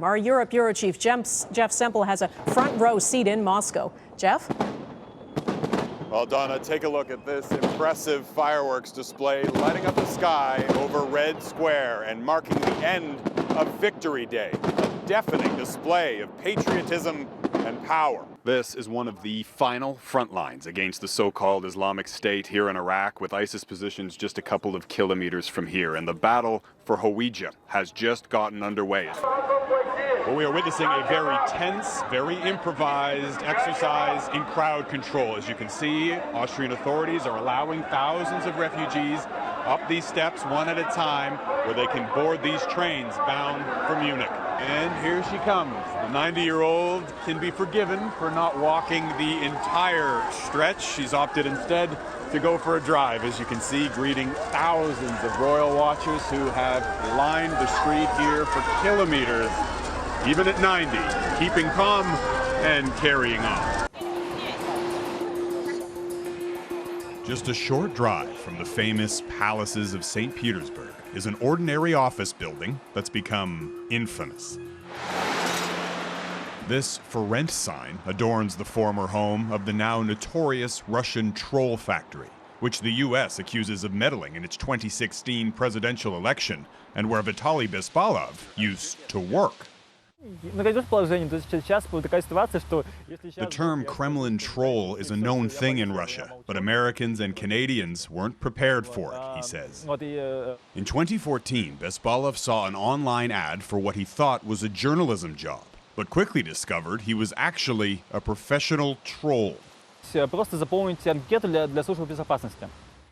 Our Europe Bureau Chief Jeff Semple has a front row seat in Moscow. Jeff? Well, Donna, take a look at this impressive fireworks display lighting up the sky over Red Square and marking the end of Victory Day, a deafening display of patriotism and power. This is one of the final front lines against the so-called Islamic State here in Iraq, with ISIS positions just a couple of kilometers from here. And the battle for Hawija has just gotten underway. Well, we are witnessing a very tense, very improvised exercise in crowd control. As you can see, Austrian authorities are allowing thousands of refugees up these steps one at a time, where they can board these trains bound for Munich. And here she comes. The 90-year-old can be forgiven for not walking the entire stretch. She's opted instead to go for a drive, as you can see, greeting thousands of royal watchers who have lined the street here for kilometers, even at 90, keeping calm and carrying on. Just a short drive from the famous palaces of St. Petersburg is an ordinary office building that's become infamous. This for rent sign adorns the former home of the now notorious Russian troll factory, which the U.S. accuses of meddling in its 2016 presidential election, and where Vitaly Bespalov used to work. The term Kremlin troll is a known thing in Russia, but Americans and Canadians weren't prepared for it, he says. In 2014, Bespalov saw an online ad for what he thought was a journalism job, but quickly discovered he was actually a professional troll.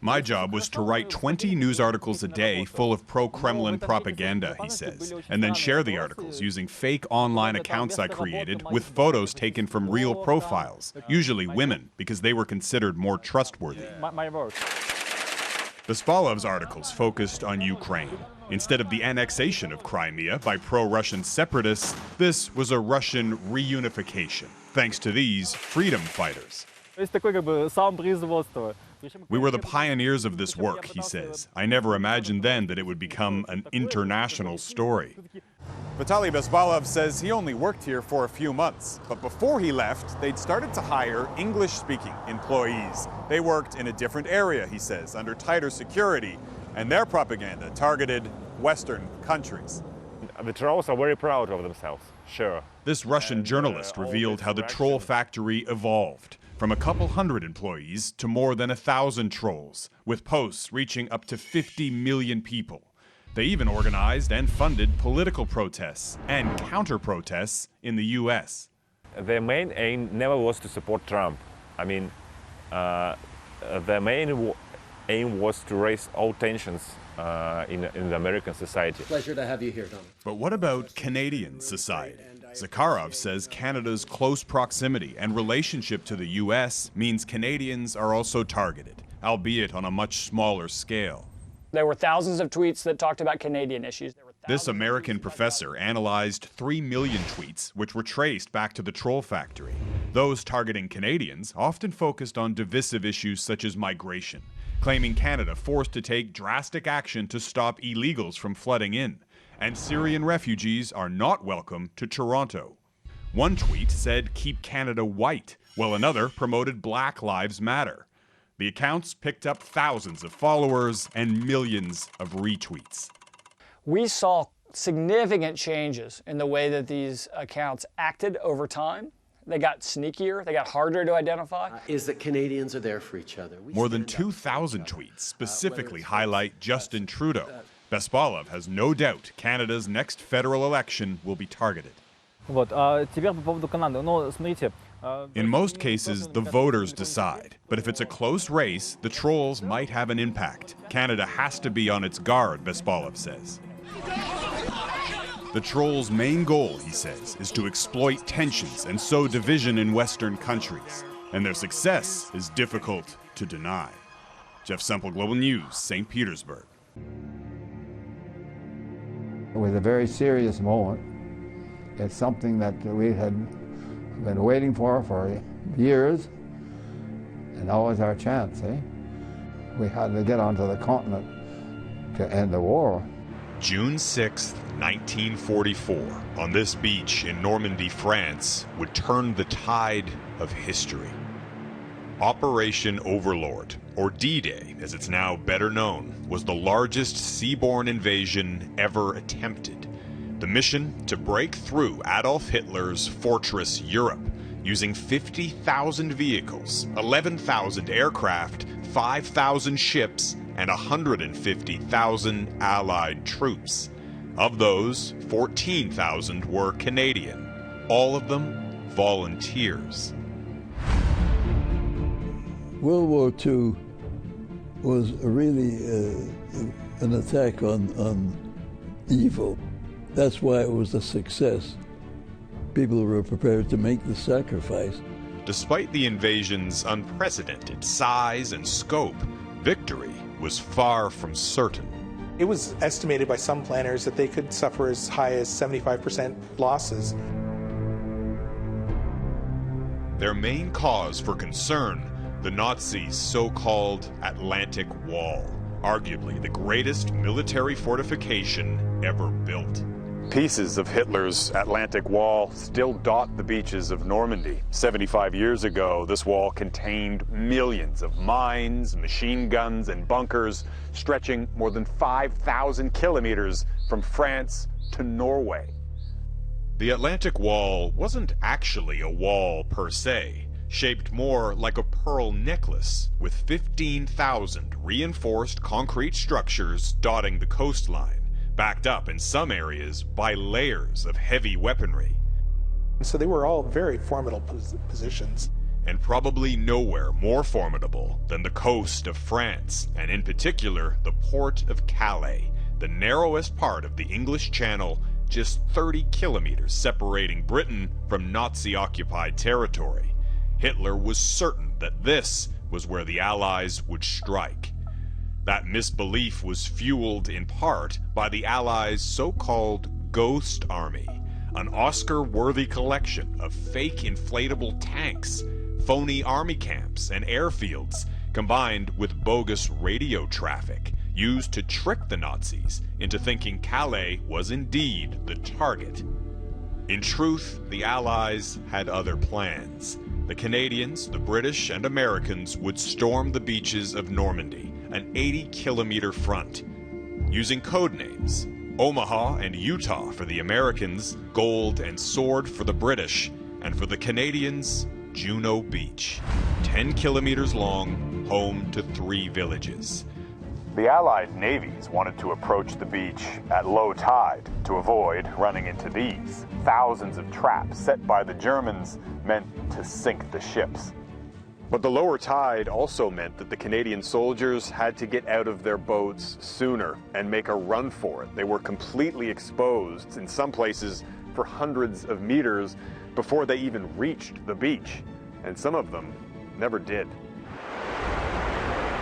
My job was to write 20 news articles a day full of pro-Kremlin propaganda, he says, and then share the articles using fake online accounts I created with photos taken from real profiles, usually women, because they were considered more trustworthy. Bespalov's articles focused on Ukraine. Instead of the annexation of Crimea by pro-Russian separatists, this was a Russian reunification, thanks to these freedom fighters. We were the pioneers of this work, he says. I never imagined then that it would become an international story. Vitaly Bespalov says he only worked here for a few months, but before he left, they'd started to hire English-speaking employees. They worked in a different area, he says, under tighter security, and their propaganda targeted Western countries. The trolls are very proud of themselves, sure. This Russian journalist revealed how the troll factory evolved, from a couple hundred employees to more than 1,000 trolls, with posts reaching up to 50 million people. They even organized and funded political protests and counter-protests in the U.S. Their main aim never was to support Trump. I mean, their main aim was to raise all tensions in the American society. Pleasure to have you here, Donald. But what about Canadian society? Zakharov says Canada's close proximity and relationship to the U.S. means Canadians are also targeted, albeit on a much smaller scale. There were thousands of tweets that talked about Canadian issues. This American professor analyzed 3 million tweets, which were traced back to the troll factory. Those targeting Canadians often focused on divisive issues such as migration, claiming Canada forced to take drastic action to stop illegals from flooding in, and Syrian refugees are not welcome to Toronto. One tweet said, "Keep Canada white," while another promoted Black Lives Matter. The accounts picked up thousands of followers and millions of retweets. We saw significant changes in the way that these accounts acted over time. They got sneakier, they got harder to identify. Is that Canadians are there for each other. More than 2,000 tweets specifically highlight Justin Trudeau. Bespalov has no doubt Canada's next federal election will be targeted. In most cases, the voters decide. But if it's a close race, the trolls might have an impact. Canada has to be on its guard, Bespalov says. The trolls' main goal, he says, is to exploit tensions and sow division in Western countries. And their success is difficult to deny. Jeff Semple, Global News, St. Petersburg. It was a very serious moment. It's something that we had been waiting for years, and now is our chance, eh? We had to get onto the continent to end the war. June 6, 1944, on this beach in Normandy, France, would turn the tide of history. Operation Overlord, or D-Day as it's now better known, was the largest seaborne invasion ever attempted. The mission to break through Adolf Hitler's fortress Europe using 50,000 vehicles, 11,000 aircraft, 5,000 ships, and 150,000 Allied troops. Of those, 14,000 were Canadian, all of them volunteers. World War II was really an attack on evil. That's why it was a success. People were prepared to make the sacrifice. Despite the invasion's unprecedented size and scope, victory was far from certain. It was estimated by some planners that they could suffer as high as 75% losses. Their main cause for concern, the Nazis' so-called Atlantic Wall, arguably the greatest military fortification ever built. Pieces of Hitler's Atlantic Wall still dot the beaches of Normandy. 75 years ago, this wall contained millions of mines, machine guns, and bunkers stretching more than 5,000 kilometers from France to Norway. The Atlantic Wall wasn't actually a wall per se, shaped more like a pearl necklace with 15,000 reinforced concrete structures dotting the coastline, backed up in some areas by layers of heavy weaponry. So they were all very formidable positions. And probably nowhere more formidable than the coast of France, and in particular the port of Calais, the narrowest part of the English Channel, just 30 kilometers separating Britain from Nazi-occupied territory. Hitler was certain that this was where the Allies would strike. That misbelief was fueled in part by the Allies' so-called Ghost Army, an Oscar-worthy collection of fake inflatable tanks, phony army camps, and airfields, combined with bogus radio traffic, used to trick the Nazis into thinking Calais was indeed the target. In truth, the Allies had other plans. The Canadians, the British, and Americans would storm the beaches of Normandy, an 80-kilometer front, using code names: Omaha and Utah for the Americans, Gold and Sword for the British, and for the Canadians, Juno Beach, 10 kilometers long, home to 3 villages. The Allied navies wanted to approach the beach at low tide to avoid running into these. Thousands of traps set by the Germans meant to sink the ships. But the lower tide also meant that the Canadian soldiers had to get out of their boats sooner and make a run for it. They were completely exposed, in some places for hundreds of meters, before they even reached the beach. And some of them never did.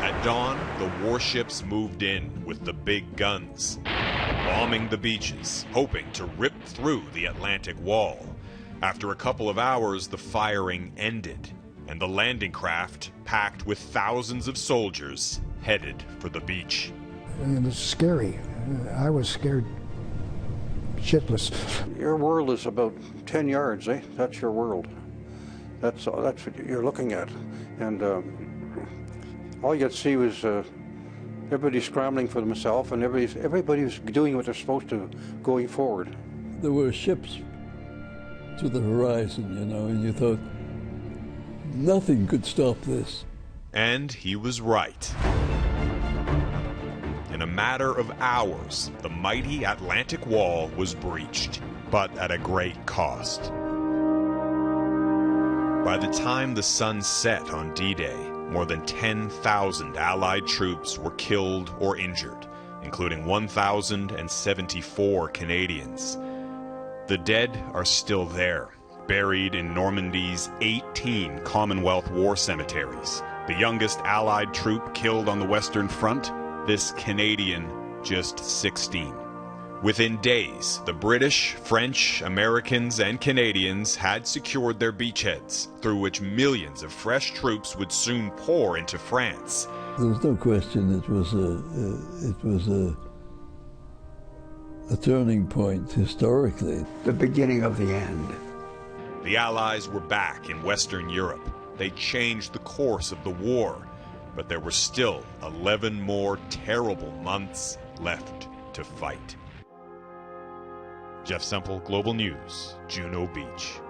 At dawn, the warships moved in with the big guns, bombing the beaches, hoping to rip through the Atlantic Wall. After a couple of hours, the firing ended, and the landing craft, packed with thousands of soldiers, headed for the beach. And it's scary. I was scared shitless. Your world is about 10 yards, eh? That's your world. That's what you're looking at. And all you got to see was everybody scrambling for themselves, and everybody was doing what they're supposed to going forward. There were ships to the horizon, you know, and you thought, nothing could stop this. And he was right. In a matter of hours, the mighty Atlantic Wall was breached, but at a great cost. By the time the sun set on D-Day, more than 10,000 Allied troops were killed or injured, including 1,074 Canadians. The dead are still there, buried in Normandy's 18 Commonwealth war cemeteries. The youngest Allied troop killed on the Western Front, this Canadian just 16. Within days, the British, French, Americans, and Canadians had secured their beachheads, through which millions of fresh troops would soon pour into France. There was no question it was a turning point historically. The beginning of the end. The Allies were back in Western Europe. They changed the course of the war, but there were still 11 more terrible months left to fight. Jeff Semple, Global News, Juno Beach.